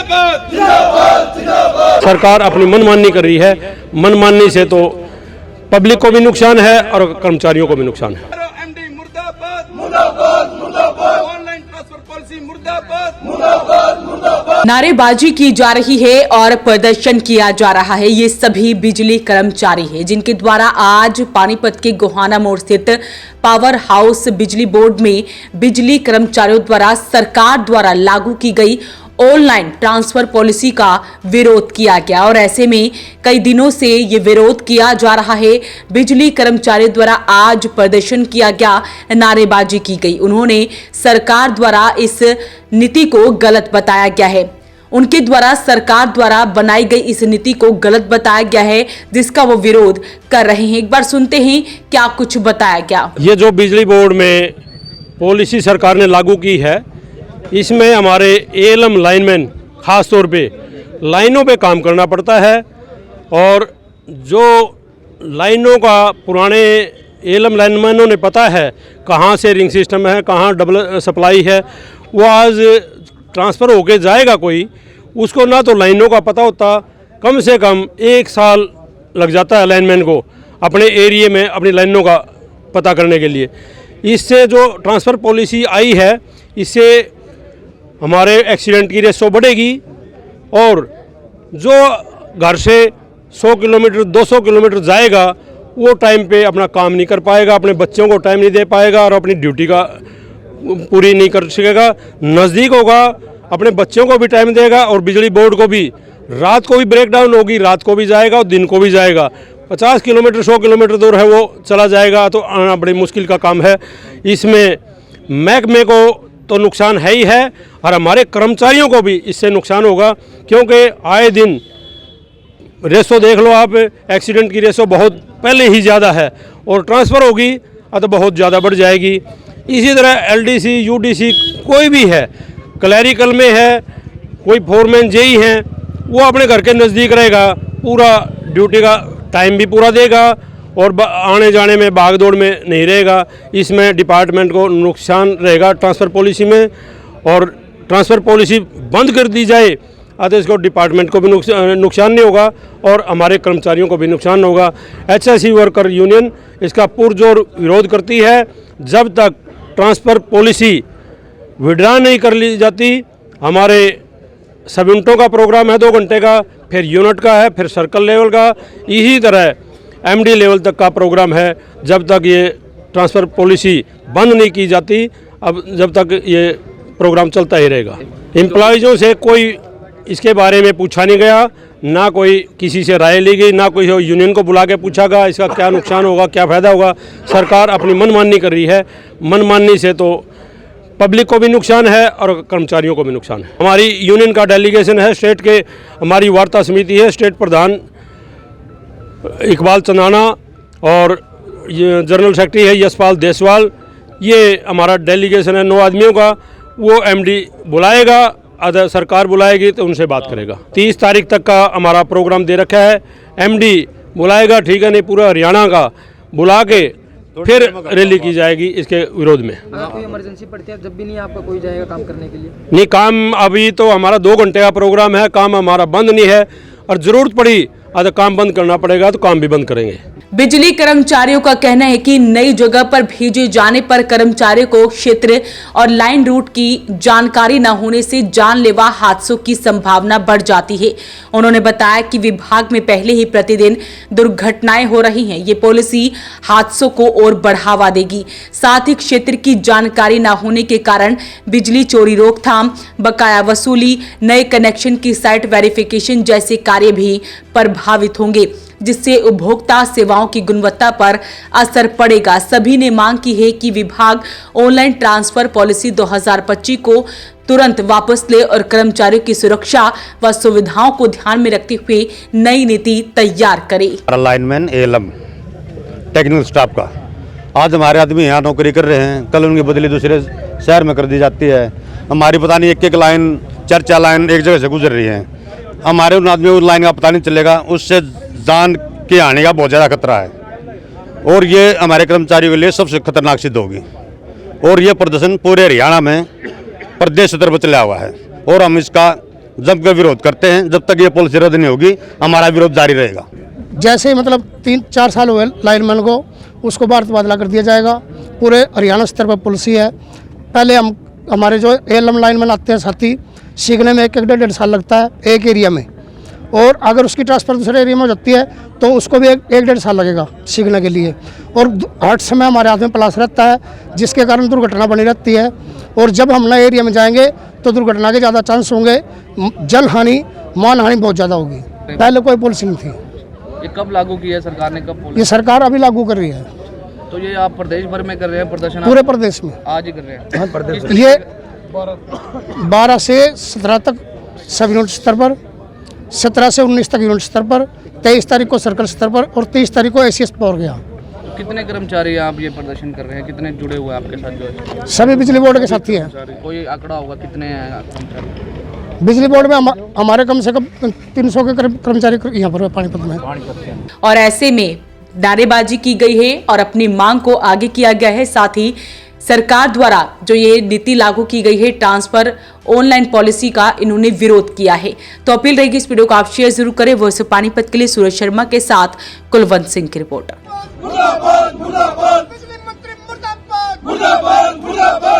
जिंदाबाद जिंदाबाद। सरकार अपनी मनमानी कर रही है। मनमानी से तो पब्लिक को भी नुकसान है और कर्मचारियों को भी नुकसान है। एमडी मुर्दाबाद मुर्दाबाद मुर्दाबाद। ऑनलाइन ट्रांसफर पॉलिसी मुर्दाबाद मुर्दाबाद मुर्दाबाद। नारेबाजी की जा रही है और प्रदर्शन किया जा रहा है। ये सभी बिजली कर्मचारी हैं जिनके द्वारा आज पानीपत के गोहाना मोड़ स्थित पावर हाउस बिजली बोर्ड में बिजली कर्मचारियों द्वारा सरकार द्वारा लागू की गई ऑनलाइन ट्रांसफर पॉलिसी का विरोध किया गया और ऐसे में कई दिनों से ये विरोध किया जा रहा है। बिजली कर्मचारियों द्वारा आज प्रदर्शन किया गया, नारेबाजी की गई। उन्होंने सरकार द्वारा इस नीति को गलत बताया गया है। उनके द्वारा सरकार द्वारा बनाई गई इस नीति को गलत बताया गया है जिसका वो विरोध कर रहे हैं। एक बार सुनते हैं क्या कुछ बताया गया। ये जो बिजली बोर्ड में पॉलिसी सरकार ने लागू की है, इसमें हमारे एएलएम लाइनमैन खास तौर पे लाइनों पे काम करना पड़ता है और जो लाइनों का पुराने एएलएम लाइनमैनों ने पता है कहाँ से रिंग सिस्टम है, कहाँ डबल सप्लाई है, वो आज ट्रांसफ़र होके जाएगा कोई, उसको ना तो लाइनों का पता होता। कम से कम 1 साल लग जाता है लाइनमैन को अपने एरिए में अपनी लाइनों का पता करने के लिए। इससे जो ट्रांसफ़र पॉलिसी आई है, इससे हमारे एक्सीडेंट की रेशो बढ़ेगी और जो घर से 100 किलोमीटर 200 किलोमीटर जाएगा वो टाइम पे अपना काम नहीं कर पाएगा, अपने बच्चों को टाइम नहीं दे पाएगा और अपनी ड्यूटी का पूरी नहीं कर सकेगा। नज़दीक होगा, अपने बच्चों को भी टाइम देगा और बिजली बोर्ड को भी रात को भी ब्रेकडाउन होगी, रात को भी जाएगा और दिन को भी जाएगा। 50 किलोमीटर 100 किलोमीटर दूर है वो चला जाएगा तो आना बड़ी मुश्किल का काम है। इसमें महकमे को तो नुकसान है ही है और हमारे कर्मचारियों को भी इससे नुकसान होगा, क्योंकि आए दिन रेशो देख लो आप, एक्सीडेंट की रेशो बहुत पहले ही ज़्यादा है और ट्रांसफ़र होगी तो बहुत ज़्यादा बढ़ जाएगी। इसी तरह एलडीसी यूडीसी कोई भी है, क्लैरिकल में है, कोई फोरमैन जेई हैं, वो अपने घर के नज़दीक रहेगा, पूरा ड्यूटी का टाइम भी पूरा देगा और आने जाने में भाग दौड़ में नहीं रहेगा। इसमें डिपार्टमेंट को नुकसान रहेगा ट्रांसफ़र पॉलिसी में, और ट्रांसफ़र पॉलिसी बंद कर दी जाए तो इसको डिपार्टमेंट को भी नुकसान नहीं होगा और हमारे कर्मचारियों को भी नुकसान होगा। एचएससी वर्कर यूनियन इसका पुरजोर विरोध करती है। जब तक ट्रांसफ़र पॉलिसी विड्रा नहीं कर ली जाती, हमारे सब यूनिटों का प्रोग्राम है 2 घंटे का, फिर यूनिट का है, फिर सर्कल लेवल का, इसी तरह एमडी लेवल तक का प्रोग्राम है। जब तक ये ट्रांसफ़र पॉलिसी बंद नहीं की जाती, अब जब तक ये प्रोग्राम चलता ही रहेगा। एम्प्लॉइज़ों से कोई इसके बारे में पूछा नहीं गया, ना कोई किसी से राय ली गई, ना कोई यूनियन को बुला के पूछा गया इसका क्या नुकसान होगा, क्या फ़ायदा होगा। सरकार अपनी मनमानी कर रही है। मनमानी से तो पब्लिक को भी नुकसान है और कर्मचारियों को भी नुकसान है। हमारी यूनियन का डेलीगेशन है स्टेट के, हमारी वार्ता समिति है, स्टेट प्रधान इकबाल चंदाना और ये जनरल सेक्रेटरी है यशपाल देसवाल। ये हमारा डेलीगेशन है 9 आदमियों का। वो एमडी बुलाएगा, अगर सरकार बुलाएगी तो उनसे बात करेगा। 30 तारीख तक का हमारा प्रोग्राम दे रखा है। एमडी बुलाएगा, ठीक है, नहीं पूरा हरियाणा का बुला के फिर रैली की जाएगी इसके विरोध में। अगर कोई इमरजेंसी पड़ती है जब भी नहीं आपका कोई जाएगा काम करने के लिए? नहीं, काम अभी तो हमारा 2 घंटे का प्रोग्राम है, काम हमारा बंद नहीं है और ज़रूरत पड़ी अगर काम बंद करना पड़ेगा तो काम भी बंद करेंगे। बिजली कर्मचारियों का कहना है कि नई जगह पर भेजे जाने पर कर्मचारियों को क्षेत्र और लाइन रूट की जानकारी न होने से जानलेवा हादसों की संभावना बढ़ जाती है। उन्होंने बताया कि विभाग में पहले ही प्रतिदिन दुर्घटनाएं हो रही हैं। ये पॉलिसी हादसों को और बढ़ावा देगी। साथ ही क्षेत्र की जानकारी न होने के कारण बिजली चोरी रोकथाम, बकाया वसूली, नए कनेक्शन की साइट वेरिफिकेशन जैसे कार्य भी प्रभावित होंगे, जिससे उपभोक्ता सेवाओं की गुणवत्ता पर असर पड़ेगा। सभी ने मांग की है कि विभाग ऑनलाइन ट्रांसफर पॉलिसी 2025 को तुरंत वापस ले और कर्मचारियों की सुरक्षा व सुविधाओं को ध्यान में रखते हुए नई नीति तैयार करे। लाइनमैन एएलएम टेक्निकल स्टाफ का आज हमारे आदमी यहाँ नौकरी कर रहे हैं, कल उनकी बदली दूसरे शहर में कर दी जाती है। हमारी पता नहीं एक लाइन 4 लाइन एक जगह से गुजर रही है। हमारे उन आदमियों को लाइन का पता नहीं चलेगा, उससे जान के आने का बहुत ज़्यादा खतरा है और ये हमारे कर्मचारियों के लिए सबसे खतरनाक सिद्ध होगी। और ये प्रदर्शन पूरे हरियाणा में प्रदेश स्तर पर चला हुआ है और हम इसका जम कर विरोध करते हैं। जब तक ये पॉलिसी रद्द नहीं होगी हमारा विरोध जारी रहेगा। जैसे मतलब 3-4 साल हुए लाइनमैन को, उसको भारत तबादला कर दिया जाएगा। पूरे हरियाणा स्तर पर पॉलिसी है। पहले हमारे जो एएलएम लाइनमैन आते हैं साथी, सीखने में 1-1.5 साल लगता है एक एरिया में, और अगर उसकी ट्रांसफ़र दूसरे एरिया में हो जाती है तो उसको भी 1-1.5 साल लगेगा सीखने के लिए। और हर समय हमारे हाथ में प्लास रहता है, जिसके कारण दुर्घटना बनी रहती है। और जब हम नए एरिया में जाएंगे तो दुर्घटना के ज़्यादा चांस होंगे, जल हानि, मान हानि बहुत ज़्यादा होगी। पहले कोई पॉलिसी नहीं थी। ये कब लागू किया है सरकार ने, कब ये सरकार अभी लागू कर रही है। तो ये आप प्रदेश भर में कर रहे हैं प्रदर्शन? पूरे प्रदेश में आज ही कर रहे हैं? ये 12 से 17 तक सब यूनिट स्तर पर, 17 से 19 तक यूनिट स्तर पर, 23 तारीख को सर्कल स्तर पर और 30 तारीख को एसीएस पावर गया। कितने कर्मचारी आप ये प्रदर्शन कर रहे हैं, कितने जुड़े हुए हैं आपके साथ? जो सभी बिजली बोर्ड के साथी हैं। कोई आंकड़ा होगा कितने हैं कर्मचारी? बिजली बोर्ड में हमारे कम से कम 300 के कर्मचारी यहाँ पर पानीपत में। और ऐसे में नारेबाजी की गई है और अपनी मांग को आगे किया गया है। साथ ही सरकार द्वारा जो ये नीति लागू की गई है ट्रांसफर ऑनलाइन पॉलिसी का, इन्होंने विरोध किया है। तो अपील रहेगी इस वीडियो को आप शेयर जरूर करें। वॉइस ऑफ पानीपत के लिए सूरज शर्मा के साथ कुलवंत सिंह की रिपोर्ट। मुर्दाबाद मुर्दाबाद बिजली मंत्री मुर्दाबाद मुर्दाबाद मुर्दाबाद।